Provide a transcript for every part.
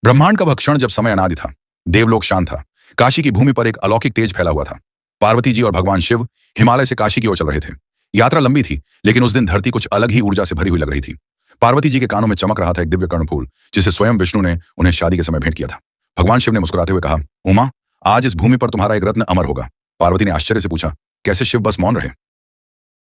ब्रह्मांड का वह क्षण जब समय अनादि था, देवलोक शांत था, काशी की भूमि पर एक अलौकिक तेज फैला हुआ था। पार्वती जी और भगवान शिव हिमालय से काशी की ओर चल रहे थे। यात्रा लंबी थी, लेकिन उस दिन धरती कुछ अलग ही ऊर्जा से भरी हुई लग रही थी। पार्वती जी के कानों में चमक रहा था एक दिव्य कर्णफूल, जिसे स्वयं विष्णु ने उन्हें शादी के समय भेंट किया था। भगवान शिव ने मुस्कुराते हुए कहा, उमा, आज इस भूमि पर तुम्हारा एक रत्न अमर होगा। पार्वती ने आश्चर्य से पूछा, कैसे? शिव बस मौन रहे।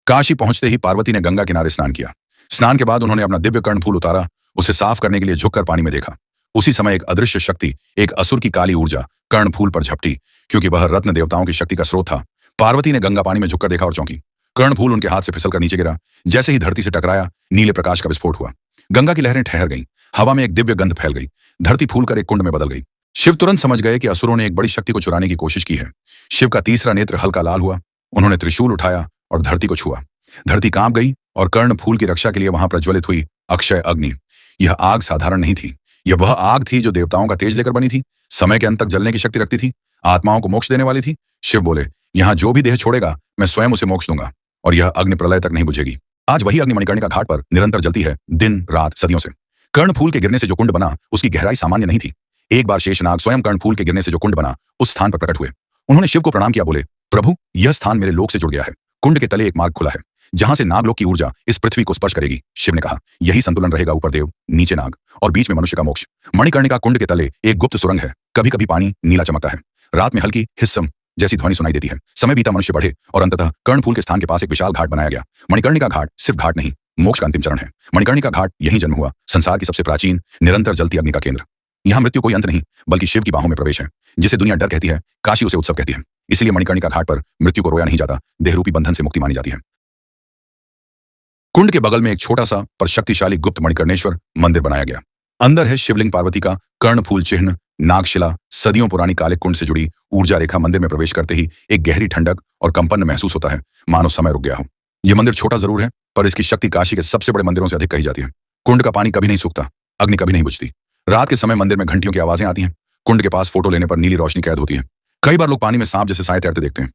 काशी पहुंचते ही पार्वती ने गंगा किनारे स्नान किया। स्नान के बाद उन्होंने अपना दिव्य कर्णफूल उतारा, उसे साफ करने के लिए झुककर पानी में देखा। उसी समय एक अदृश्य शक्ति, एक असुर की काली ऊर्जा कर्णफूल पर झपटी, क्योंकि वह रत्न देवताओं की शक्ति का स्रोत था। पार्वती ने गंगा पानी में झुककर देखा और चौंकी। कर्णफूल उनके हाथ से फिसलकर नीचे गिरा। जैसे ही धरती से टकराया, नीले प्रकाश का विस्फोट हुआ। गंगा की लहरें ठहर गईं, हवा में एक दिव्य गंध फैल गई। धरती फूलकर एक कुंड में बदल गई। शिव तुरंत समझ गए कि असुरों ने एक बड़ी शक्ति को चुराने की कोशिश की है। शिव का तीसरा नेत्र हल्का लाल हुआ। उन्होंने त्रिशूल उठाया और धरती को छुआ। धरती कांप गई और कर्णफूल की रक्षा के लिए वहां प्रज्वलित हुई अक्षय अग्नि। यह आग साधारण नहीं थी, यह वह आग थी जो देवताओं का तेज लेकर बनी थी, समय के अंत तक जलने की शक्ति रखती थी, आत्माओं को मोक्ष देने वाली थी। शिव बोले, यहां जो भी देह छोड़ेगा, मैं स्वयं उसे मोक्ष दूंगा, और यह अग्नि प्रलय तक नहीं बुझेगी। आज वही अग्नि मणिकर्णिका घाट पर निरंतर जलती है, दिन रात सदियों से। कर्णफूल के गिरने से जो कुंड बना, उसकी गहराई सामान्य नहीं थी। एक बार शेषनाग स्वयं कर्णफूल के गिरने से जो कुंड बना, उस स्थान पर प्रकट हुए। उन्होंने शिव को प्रणाम किया, बोले, प्रभु, यह स्थान मेरे लोक से जुड़ गया है। कुंड के तले एक मार्ग खुला है, जहां से नागलोक की ऊर्जा इस पृथ्वी को स्पर्श करेगी। शिव ने कहा, यही संतुलन रहेगा, ऊपर देव, नीचे नाग और बीच में मनुष्य का मोक्ष। मणिकर्णिका कुंड के तले एक गुप्त सुरंग है। कभी कभी पानी नीला चमकता है, रात में हल्की हिस्सम जैसी ध्वनि सुनाई देती है। समय बीता, मनुष्य बढ़े और अंततः कर्णफूल के स्थान के पास एक विशाल घाट बनाया गया। मणिकर्णिका घाट सिर्फ घाट नहीं, मोक्ष का अंतिम चरण है। मणिकर्णिका घाट यही जन्म हुआ, संसार की सबसे प्राचीन निरंतर जलती अग्नि का केंद्र। यहाँ मृत्यु कोई अंत नहीं, बल्कि शिव की बाहों में प्रवेश है। जिसे दुनिया डर कहती है, काशी उसे उत्सव कहती है। इसलिए मणिकर्णिका घाट पर मृत्यु को रोया नहीं जाता, देहरूपी बंधन से मुक्ति मानी जाती है। कुंड के बगल में एक छोटा सा पर शक्तिशाली गुप्त मणिकर्णेश्वर मंदिर बनाया गया। अंदर है शिवलिंग, पार्वती का कर्णफूल चिन्ह, नागशिला, सदियों पुरानी काले कुंड से जुड़ी ऊर्जा रेखा। मंदिर में प्रवेश करते ही एक गहरी ठंडक और कंपन महसूस होता है, मानो समय रुक गया हो। यह मंदिर छोटा जरूर है, पर इसकी शक्ति काशी के सबसे बड़े मंदिरों से अधिक कही जाती है। कुंड का पानी कभी नहीं सूखता, अग्नि कभी नहीं बुझती। रात के समय मंदिर में घंटियों की आवाजें आती हैं। कुंड के पास फोटो लेने पर नीली रोशनी कैद होती है। कई बार लोग पानी में सांप जैसे साए तैरते देखते हैं।